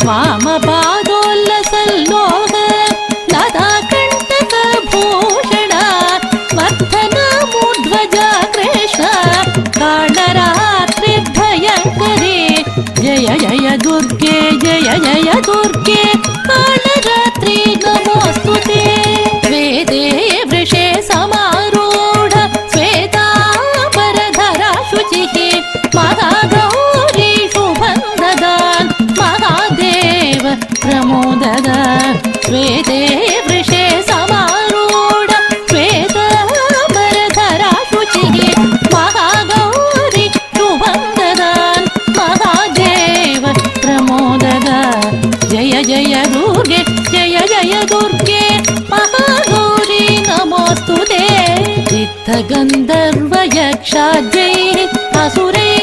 वामपादोल्लसल्लोह लता कण्टक भूषण वर्धन मूर्ध्वजा कृष्ण कालरात्रि भयङ्करी जय जय दुर्गे जय जय दुर्गे कालरात्रि नमोस्तुते वेदे वृषे समारूढ श्वेताम्बरधरा शुचिः महागौरी शुभं ददान् महादेव प्रमोदद श्वेते वृषे समारूढ श्वेताम्बरधरा शुचिः महागौरी शुभं ददान् महादेव प्रमोदद जय जय दुर्गे जय जय दुर्गे महागौरी नमोस्तुते चित्तगन्धर्वयक्षाद्यैः असुरैः